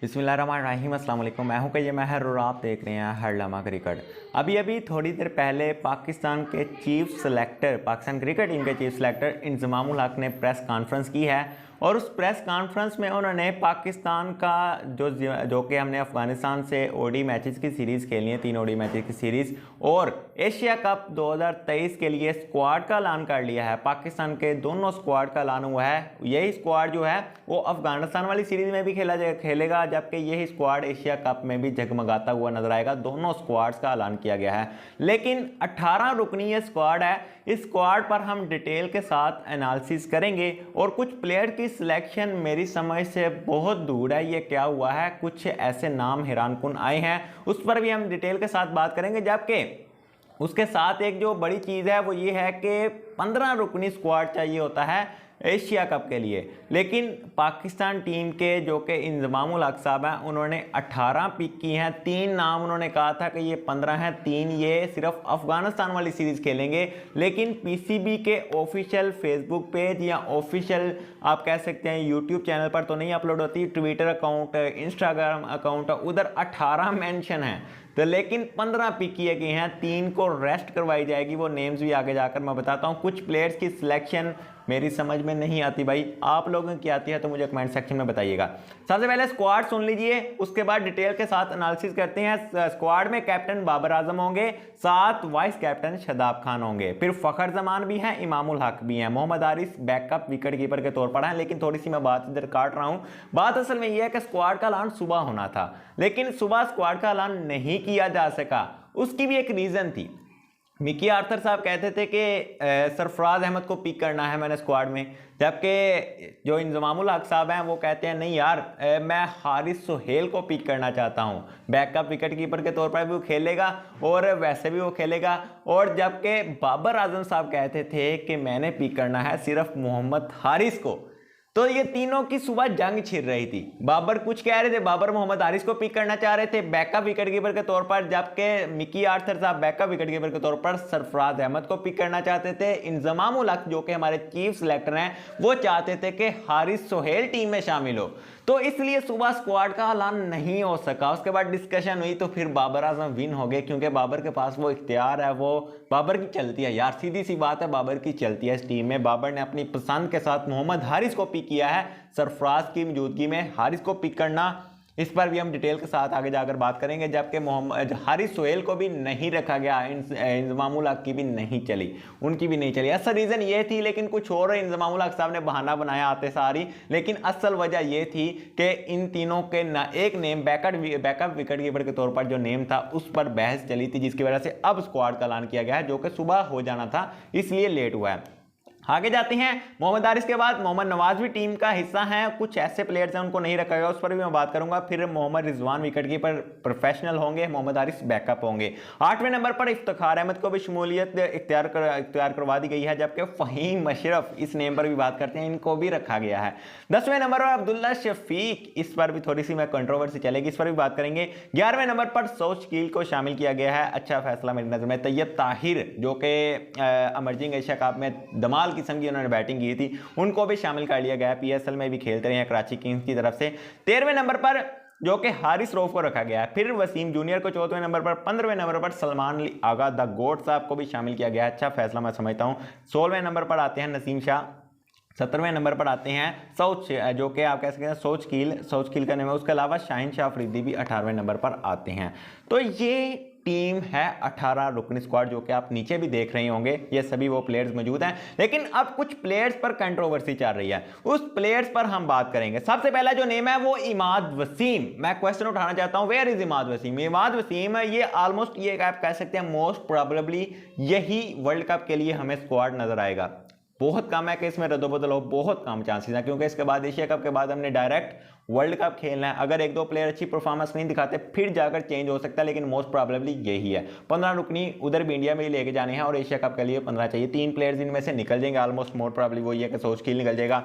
बिस्मिल्लाहिर्रहमानिर्रहीम अस्सलाम वालेकुम। मैं हूं कई महर और आप देख रहे हैं हर लम्हा क्रिकेट। अभी अभी थोड़ी देर पहले पाकिस्तान क्रिकेट टीम के चीफ सेलेक्टर इंजमाम उल हक ने प्रेस कॉन्फ्रेंस की है और उस प्रेस कॉन्फ्रेंस में उन्होंने पाकिस्तान का जो कि हमने अफगानिस्तान से ओडी मैचेस की सीरीज़ खेली है, 3 ओडी मैचेस की सीरीज़, और एशिया कप 2023 के लिए स्क्वाड का ऐलान कर लिया है। पाकिस्तान के दोनों स्क्वाड का ऐलान हुआ है। यही स्क्वाड जो है वो अफगानिस्तान वाली सीरीज़ में भी खेलेगा, जबकि यही स्क्वाड एशिया कप में भी जगमगाता हुआ नजर आएगा। दोनों स्क्वाड्स का ऐलान किया गया है, लेकिन 18 रुकनी ये स्क्वाड है। इस स्क्वाड पर हम डिटेल के साथ एनालिसिस करेंगे और कुछ प्लेयर की सिलेक्शन मेरी समझ से बहुत दूर है। ये क्या हुआ है, कुछ ऐसे नाम हैरानकुन आए हैं, उस पर भी हम डिटेल के साथ बात करेंगे। जबकि उसके साथ एक जो बड़ी चीज़ है वो ये है कि 15 रुकनी स्क्वाड चाहिए होता है एशिया कप के लिए, लेकिन पाकिस्तान टीम के जो कि इंजमाम उल हक साहब हैं उन्होंने 18 पिक की हैं। 3 नाम उन्होंने कहा था कि ये 15 हैं, 3 ये सिर्फ अफगानिस्तान वाली सीरीज़ खेलेंगे। लेकिन पीसीबी के ऑफिशियल फेसबुक पेज या ऑफिशियल आप कह सकते हैं यूट्यूब चैनल पर तो नहीं अपलोड होती, ट्विटर अकाउंट, इंस्टाग्राम अकाउंट, उधर 18 मेंशन है। तो लेकिन 15 पिक किए गए हैं, 3 को रेस्ट करवाई जाएगी। वो नेम्स भी आगे जाकर मैं बताता हूँ। कुछ प्लेयर्स की सिलेक्शन मेरी समझ में नहीं आती भाई, आप लोगों की आती है तो मुझे कमेंट सेक्शन में बताइएगा। सबसे पहले स्क्वाड सुन लीजिए, उसके बाद डिटेल के साथ एनालिसिस करते हैं। स्क्वाड में कैप्टन बाबर आजम होंगे, 7 वाइस कैप्टन शादाब खान होंगे, फिर फखर जमान भी हैं, इमाम उल हक भी हैं, Mohammad Haris backup wicket keeper के तौर पर हैं। लेकिन थोड़ी सी मैं बात इधर काट रहा हूं। बात असल में यह है कि स्क्वाड का ऐलान सुबह होना था, लेकिन सुबह स्क्वाड का ऐलान नहीं किया जा सका। उसकी भी एक रीजन थी। मिकी आर्थर साहब कहते थे कि सरफराज अहमद को पिक करना है मैंने स्क्वाड में, जबकि जो इंजमाम उल हक साहब हैं वो कहते हैं नहीं यार, मैं हारिस सोहेल को पिक करना चाहता हूं। बैकअप विकेट कीपर के तौर पर भी वो खेलेगा और वैसे भी वो खेलेगा। और जबकि बाबर आजम साहब कहते थे कि मैंने पिक करना है सिर्फ मोहम्मद हारिस को। तो ये तीनों की सुबह जंग छिड़ रही थी। बाबर कुछ कह रहे थे, बाबर मोहम्मद हारिस को पिक करना चाह रहे थे बैकअप विकेट कीपर के तौर पर, जबकि मिकी आर्थर साहब बैकअप विकेट कीपर के तौर पर सरफराज अहमद को पिक करना चाहते थे। इंजमाम उल हक जो कि हमारे चीफ सिलेक्टर हैं वो चाहते थे कि हारिस सोहेल टीम में शामिल हो। तो इसलिए सुबह स्क्वाड का ऐलान नहीं हो सका। उसके बाद डिस्कशन हुई तो फिर बाबर आजम विन हो गए, क्योंकि बाबर के पास वो इख्तियार है, वो बाबर की चलती है यार, सीधी सी बात है, बाबर की चलती है इस टीम में। बाबर ने अपनी पसंद के साथ मोहम्मद हारिस को पिक किया है। सरफराज की मौजूदगी में हारिस को पिक करना, इस पर भी हम डिटेल के साथ आगे जाकर बात करेंगे। जबकि मोहम्मद हारिस सोहेल को भी नहीं रखा गया, इंजमाम उल हक की भी नहीं चली, उनकी भी नहीं चली। असल रीज़न ये थी, लेकिन कुछ और इंजमाम उल हक साहब ने बहाना बनाया आते सारी, लेकिन असल वजह ये थी कि इन तीनों के ना एक नेम बैकअप विकेट कीपर के तौर पर जो नेम था उस पर बहस चली थी, जिसकी वजह से अब स्क्वाड का ऐलान किया गया है, जो कि सुबह हो जाना था, इसलिए लेट हुआ है। आगे जाते हैं। मोहम्मद हारिस के बाद मोहम्मद नवाज भी टीम का हिस्सा हैं। कुछ ऐसे प्लेयर्स हैं उनको नहीं रखा गया, उस पर भी मैं बात करूंगा। फिर Mohammad Rizwan wicket keeper professional होंगे, मोहम्मद हारिस बैकअप होंगे। 8वें नंबर पर इफ्तिखार अहमद को भी शमूलियत इख्तियार करवा दी गई है, जबकि फ़हीम अशरफ, इस नेम पर भी बात करते हैं, इनको भी रखा गया है। 10वें नंबर पर अब्दुल्ला शफीक, इस पर भी थोड़ी सी मैं कंट्रोवर्सी चलेगी, इस पर भी बात करेंगे। 11वें नंबर पर सौच कील को शामिल किया गया है, अच्छा फैसला मेरी नज़र में। तैयब ताहिर जो कि अमर्जिंग एशिया कप में दमाल किस्म की उन्होंने बैटिंग की थी, उनको भी शामिल कर लिया गया। पीएसएल में भी खेलते रहे हैं कराची किंग्स की तरफ से। 13वें नंबर पर जो कि हारिस रऊफ को रखा गया है। फिर वसीम जूनियर को 14वें नंबर पर, 15वें नंबर पर सलमान अली आगा द गोट साहब को भी शामिल किया गया है, अच्छा फैसला मैं समझता हूं। 16वें नंबर पर आते हैं नसीम शाह। 17वें नंबर पर आते हैं सौच, जो कि आप कह सकते हैं सौच कील का नाम है। उसके अलावा शाहिन शाह अफरीदी भी 18वें नंबर पर आते हैं। तो ये टीम है 18 रुकनी स्क्वाड, जो कि आप नीचे भी देख रहे होंगे, ये सभी वो प्लेयर्स मौजूद हैं। लेकिन अब कुछ प्लेयर्स पर कंट्रोवर्सी चल रही है, उस प्लेयर्स पर हम बात करेंगे। सबसे पहला जो नेम है वो इमाद वसीम। मैं क्वेश्चन उठाना चाहता हूं, वेयर इज इमाद वसीम? इमाद वसीम ये ऑलमोस्ट, ये आप कह सकते हैं मोस्ट प्रोबेबली यही वर्ल्ड कप के लिए हमें स्क्वाड नजर आएगा। बहुत कम है कि इसमें रद्दोबदल हो, बहुत कम चांसेस हैं, क्योंकि इसके बाद एशिया कप के बाद हमने डायरेक्ट वर्ल्ड कप खेलना है। अगर 1-2 प्लेयर अच्छी परफॉर्मेंस नहीं दिखाते फिर जाकर चेंज हो सकता है, लेकिन मोस्ट प्रोबेबली यही है। 15 रुकनी उधर भी इंडिया में ही लेके जाने हैं और एशिया कप के लिए 15 चाहिए। 3 प्लेयर्स इनमें से निकल जाएंगे ऑलमोस्ट, मोस्ट प्रोबेबली वही है कि सोच कील निकल जाएगा,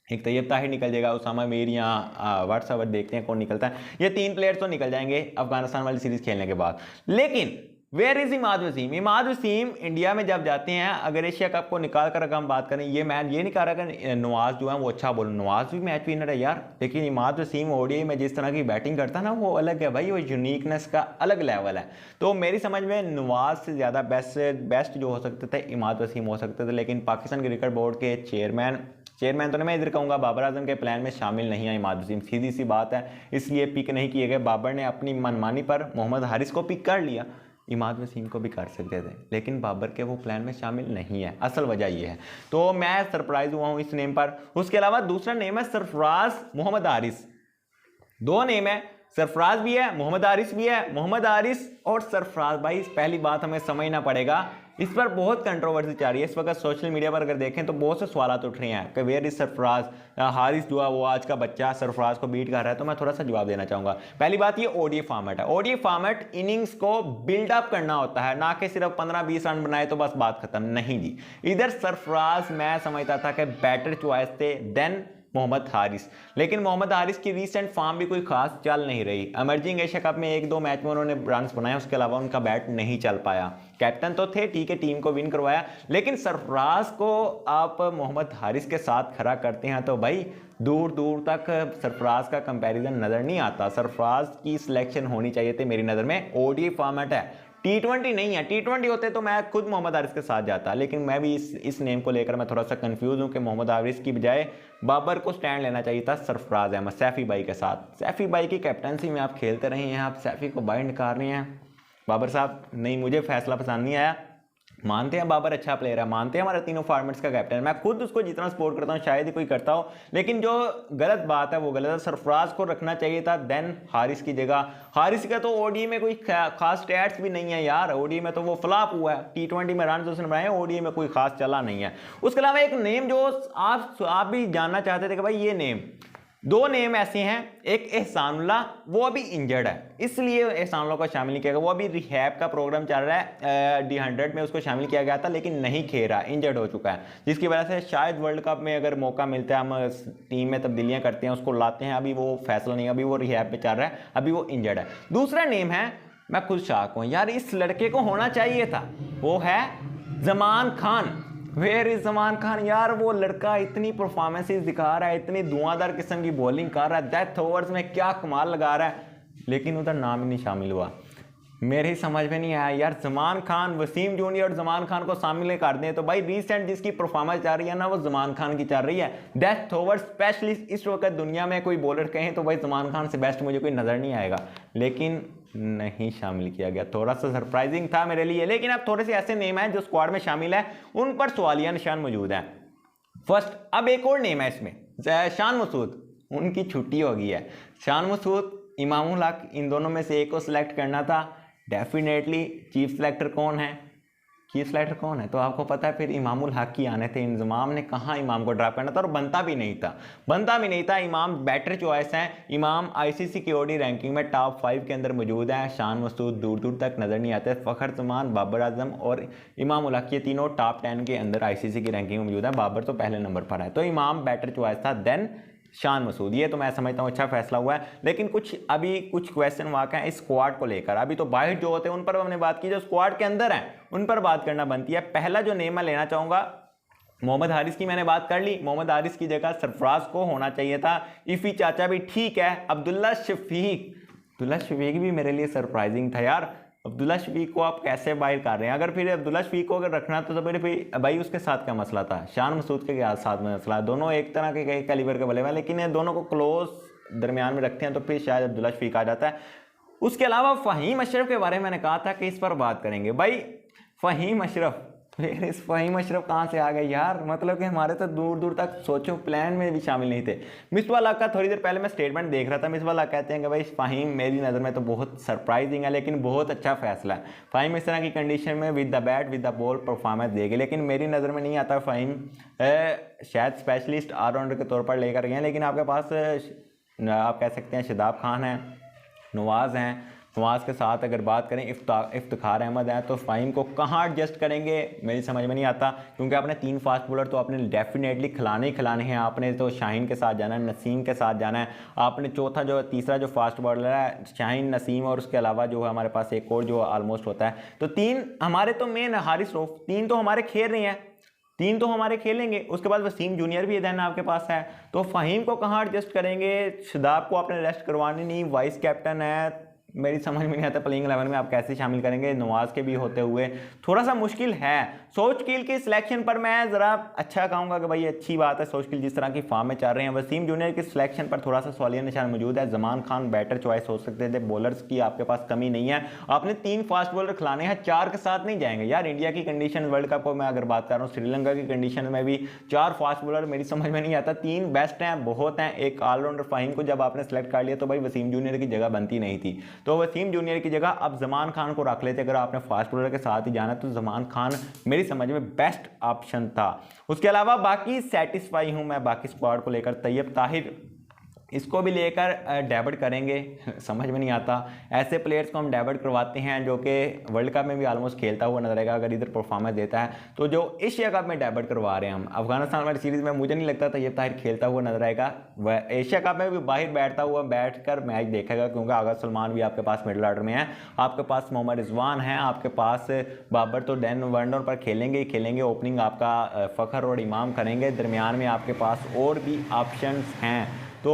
एक तैयब ताहिर निकल जाएगा, उसामा मीर या व्हाट्सएवर देखते हैं कौन निकलता है। ये 3 प्लेयर्स तो निकल जाएंगे अफगानिस्तान वाली सीरीज खेलने के बाद। लेकिन where is Imad Wasim? Imad Wasim India में जब जाते हैं, अगर एशिया कप को निकाल कर अगर हम बात करें, ये मैच ये नहीं कह रहा कि नवाज जो है वो अच्छा बोल, नवाज भी मैच विनर है यार, लेकिन इमाद वसीम ओडीआई में जिस तरह की बैटिंग करता है ना वो अलग है भाई, वो यूनिकनेस का अलग लेवल है। तो मेरी समझ में नवाज से ज़्यादा बेस्ट जो हो सकते थे इमाद वसीम हो सकते थे, लेकिन पाकिस्तान क्रिकेट बोर्ड के चेयरमैन तो नहीं, मैं इधर कहूँगा बाबर आजम के प्लान में शामिल नहीं है इमाद वसीम, सीधी सी बात है, इसलिए पिक नहीं किए गए। बाबर ने अपनी मनमानी पर मोहम्मद हारिस को पिक कर लिया, इमाद वसीम को भी कर सकते थे, लेकिन बाबर के वो प्लान में शामिल नहीं है, असल वजह ये है। तो मैं सरप्राइज हुआ हूँ इस नेम पर। उसके अलावा दूसरा नेम है सरफराज मोहम्मद हारिस। दो नेम है, सरफराज भी है, मोहम्मद हारिस भी है। मोहम्मद हारिस और सरफराज, भाई पहली बात हमें समझना पड़ेगा, इस पर बहुत कंट्रोवर्सी चल रही है इस वक्त सोशल मीडिया पर। अगर देखें तो बहुत से सवाल उठ रहे हैं कि वेयर इज सरफराज, हारिस जो है वो आज का बच्चा सरफराज को बीट कर रहा है। तो मैं थोड़ा सा जवाब देना चाहूंगा। पहली बात, ये ओडीआई फॉर्मेट है। ओडीआई फॉर्मेट इनिंग्स को बिल्डअप करना होता है, ना कि सिर्फ 15-20 रन बनाए तो बस बात खत्म। नहीं जी, इधर सरफराज मैं समझता था कि बैटर चॉइस थे देन मोहम्मद हारिस, लेकिन मोहम्मद हारिस की रीसेंट फॉर्म भी कोई खास चल नहीं रही। इमर्जिंग एशिया कप में 1-2 मैच में उन्होंने रन्स बनाए, उसके अलावा उनका बैट नहीं चल पाया। कैप्टन तो थे, ठीक है, टीम को विन करवाया, लेकिन सरफराज को आप मोहम्मद हारिस के साथ खड़ा करते हैं तो भाई दूर दूर तक सरफराज का कंपैरिजन नजर नहीं आता। सरफराज की सिलेक्शन होनी चाहिए थी मेरी नज़र में। ओडीआई फॉर्मेट है, T20 नहीं है। T20 होते तो मैं खुद मोहम्मद हारिस के साथ जाता, लेकिन मैं भी इस नेम को लेकर मैं थोड़ा सा कंफ्यूज हूं कि मोहम्मद हारिस की बजाय बाबर को स्टैंड लेना चाहिए था सरफराज अहमद सैफी भाई के साथ। सैफी भाई की कैप्टनसी में आप खेलते रहे हैं, आप सैफी को बाहर निकाल रहे हैं। बाबर साहब नहीं, मुझे फैसला पसंद नहीं आया। मानते हैं बाबर अच्छा प्लेयर है, मानते हैं हमारे तीनों फॉर्मेट्स का कैप्टन है, मैं खुद उसको जितना सपोर्ट करता हूँ शायद ही कोई करता हो, लेकिन जो गलत बात है वो गलत है। सरफराज को रखना चाहिए था देन हारिस की जगह। हारिस का तो ओडीआई में कोई खास स्टैट्स भी नहीं है यार, ओडीआई में तो वो फ्लॉप हुआ है। T20 में रन उसने बनाए, ओडीआई में कोई खास चला नहीं है। उसके अलावा एक नेम जो आप भी जानना चाहते थे कि भाई ये नेम, दो नेम ऐसे हैं, एक एहसानुल्लाह, वो अभी इंजर्ड है इसलिए एहसानुल्लाह को शामिल नहीं किया गया। वो अभी रिहैब का प्रोग्राम चल रहा है, D100 में उसको शामिल किया गया था लेकिन नहीं खेल रहा, इंजर्ड हो चुका है, जिसकी वजह से शायद वर्ल्ड कप में अगर मौका मिलता है हम टीम में तब्दीलियां करते हैं, उसको लाते हैं। अभी वो फैसला नहीं, अभी वो रिहैब पे चल रहा है, अभी वो इंजर्ड है। दूसरा नेम है, मैं खुद शाक हूँ यार, इस लड़के को होना चाहिए था, वो है जमान खान। Where is Zaman Khan? यार वो लड़का इतनी परफॉर्मेंसेस दिखा रहा है, इतनी धुआंधार किस्म की बॉलिंग कर रहा है, डेथ ओवर्स में क्या कमाल लगा रहा है, लेकिन उधर नाम ही नहीं शामिल हुआ। मेरे ही समझ में नहीं आया यार, जमान खान, वसीम जूनियर और जमान खान को शामिल कर दें तो भाई रीसेंट जिसकी परफॉर्मेंस चल रही है ना वो जमान खान की चल रही है। डेथ ओवर स्पेशलिस्ट इस वक्त दुनिया में कोई बॉलर कहें तो भाई जमान खान से बेस्ट मुझे कोई नजर नहीं आएगा, लेकिन नहीं शामिल किया गया। थोड़ा सा सरप्राइजिंग था मेरे लिए, लेकिन अब थोड़े से ऐसे नेम हैं जो स्क्वाड में शामिल है, उन पर सवालिया निशान मौजूद है। फर्स्ट, अब एक और नेम है इसमें, शान मसूद, उनकी छुट्टी हो गई है। शान मसूद, इमामुल हक, इन दोनों में से एक को सिलेक्ट करना था। डेफिनेटली चीफ सिलेक्टर कौन है? चीफ सिलेक्टर कौन है? तो आपको पता है फिर इमामुल हक ही आने थे। इंजमाम ने कहाँ इमाम को ड्रॉप करना था, और बनता भी नहीं था। इमाम बेटर चॉइस है। इमाम आईसीसी की ओडी रैंकिंग में टॉप 5 के अंदर मौजूद है। शान मसूद दूर दूर तक नजर नहीं आते। फ़खर जमान, बाबर आजम और इमामुल हक, ये तीनों टॉप 10 के अंदर आईसीसी की रैंकिंग में मौजूद है। बाबर तो पहले नंबर पर है, तो इमाम बेटर चॉइस था देन शान मसूद। ये तो मैं समझता हूँ अच्छा फैसला हुआ है, लेकिन कुछ क्वेश्चन वाक़ हैं इस स्क्वाड को लेकर। अभी तो बाहर जो होते हैं उन पर हमने बात की, जो स्क्वाड के अंदर हैं उन पर बात करना बनती है। पहला जो नेम मैं लेना चाहूँगा, मोहम्मद हारिस की मैंने बात कर ली, मोहम्मद हारिस की जगह सरफराज को होना चाहिए था। इफ़ी चाचा भी ठीक है। अब्दुल्ला शफीक भी मेरे लिए सरप्राइजिंग था यार। अब्दुल्ला शफीक को आप कैसे बाहर कर रहे हैं? अगर फिर अब्दुल्ला शफीक को अगर रखना तो फिर भाई उसके साथ क्या मसला था? शान मसूद के साथ में मसला, दोनों एक तरह के कैलिबर के बल्लेबाज, लेकिन ये दोनों को क्लोज दरमियान में रखते हैं तो फिर शायद अब्दुल्ला शफीक आ जाता है। उसके अलावा फ़हीम अशरफ के बारे में मैंने कहा था कि इस पर बात करेंगे। भाई फ़हीम अशरफ, फिर इस फ़हीम अशरफ कहाँ से आ गए यार? मतलब कि हमारे तो दूर दूर तक सोचो प्लान में भी शामिल नहीं थे। मिसबा हक का थोड़ी देर पहले मैं स्टेटमेंट देख रहा था, मिसबा हक कहते हैं कि भाई फ़हीम मेरी नज़र में तो बहुत सरप्राइजिंग है, लेकिन बहुत अच्छा फैसला है। फ़हीम इस तरह की कंडीशन में with the bat with the ball performance देगी, लेकिन मेरी नज़र में नहीं आता फ़हीम शायद स्पेशलिस्ट ऑलराउंडर के तौर पर लेकर गए हैं। लेकिन आपके पास आप कह सकते हैं शादाब खान हैं, नवाज़ हैं, नवाज के साथ अगर बात करें इफ्तिखार अहमद हैं, तो फ़हीम को कहाँ एडजस्ट करेंगे मेरी समझ में नहीं आता, क्योंकि आपने 3 फास्ट बॉलर तो आपने डेफिनेटली खिलाने ही खिलाने हैं। आपने तो शाहीन के साथ जाना है, नसीम के साथ जाना है, आपने तीसरा जो फास्ट बॉलर है शाहीन, नसीम और उसके अलावा जो है हमारे पास एक और जो ऑलमोस्ट होता है। तो 3 हमारे तो मेन हारिस रऊफ, 3 तो हमारे खेल रहे हैं, 3 तो हमारे खेलेंगे। उसके बाद वसीम जूनियर भी देन आपके पास है, तो फ़हीम को कहाँ एडजस्ट करेंगे। शादाब को आपने रेस्ट करवानी नहीं, वाइस कैप्टन है, मेरी समझ में नहीं आता प्लेइंग 11 में आप कैसे शामिल करेंगे। नवाज के भी होते हुए थोड़ा सा मुश्किल है। सोचकिल की सिलेक्शन पर मैं ज़रा अच्छा कहूँगा कि भाई अच्छी बात है, सोचकिल जिस तरह की फॉर्म में चल रहे हैं। वसीम जूनियर की सिलेक्शन पर थोड़ा सा सवालिया निशान मौजूद है। जमान खान बेटर चॉइस हो सकते थे, बॉलर्स की आपके पास कमी नहीं है। आपने 3 फास्ट बॉलर खिलाने हैं, 4 के साथ नहीं जाएंगे यार। इंडिया की कंडीशन, वर्ल्ड कप को मैं अगर बात कर रहा हूँ, श्रीलंका की कंडीशन में भी 4 फास्ट बॉलर मेरी समझ में नहीं आता। 3 बेस्ट हैं, बहुत हैं। एक ऑलराउंडर फ़हीम को जब आपने सेलेक्ट कर लिया तो भाई वसीम जूनियर की जगह बनती नहीं थी, तो वसीम जूनियर की जगह अब जमान खान को रख लेते। अगर आपने फास्ट बॉलर के साथ ही जाना तो जमान खान मेरी समझ में बेस्ट ऑप्शन था। उसके अलावा बाकी सेटिस्फाई हूं मैं बाकी स्क्वाड को लेकर। तैयब ताहिर इसको भी लेकर डेब्यूट करेंगे, समझ में नहीं आता। ऐसे प्लेयर्स को हम डेब्यूट करवाते हैं जो कि वर्ल्ड कप में भी ऑलमोस्ट खेलता हुआ नजर आएगा अगर इधर परफॉर्मेंस देता है। तो जो एशिया कप में डेब्यूट करवा रहे हैं हम, अफगानिस्तान वाली सीरीज़ में मुझे नहीं लगता तैयब ताहिर खेलता हुआ नजर आएगा। वह एशिया कप में भी बाहर बैठ कर मैच देखेगा, क्योंकि आगा सलमान भी आपके पास मिडिल ऑर्डर में है, आपके पास मोहम्मद रिजवान है, आपके पास बाबर तो डैन वनडाउन पर खेलेंगे ही खेलेंगे। ओपनिंग आपका फ़खर और इमाम करेंगे, दरमियान में आपके पास और भी ऑप्शन हैं। तो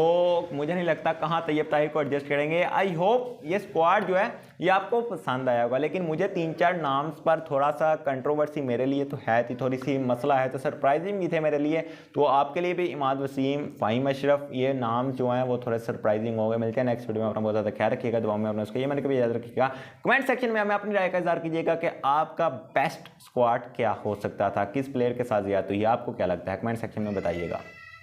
मुझे नहीं लगता कहाँ तैयब ताहिर को एडजस्ट करेंगे। आई होप ये स्क्वाड जो है ये आपको पसंद आया होगा, लेकिन मुझे 3-4 नाम्स पर थोड़ा सा कंट्रोवर्सी मेरे लिए तो है थी, थोड़ी सी मसला है, तो सरप्राइजिंग भी थे मेरे लिए। तो आपके लिए भी इमाद वसीम, फ़हीम अशरफ, ये नाम जो हैं वो थोड़े सरप्राइजिंग हो गए। मिलते हैं नेक्स्ट वीडियो में, अपना बहुत ज़्यादा ख्याल रखिएगा, दुआ में अपना उसको ये मैंने कभी याद रखिएगा। कमेंट सेक्शन में हमें अपनी राय का इज़हार कीजिएगा कि आपका बेस्ट स्क्वाड क्या हो सकता था, किस प्लेयर के साथ ज़्यादा हुई, आपको क्या लगता है, कमेंट सेक्शन में बताइएगा।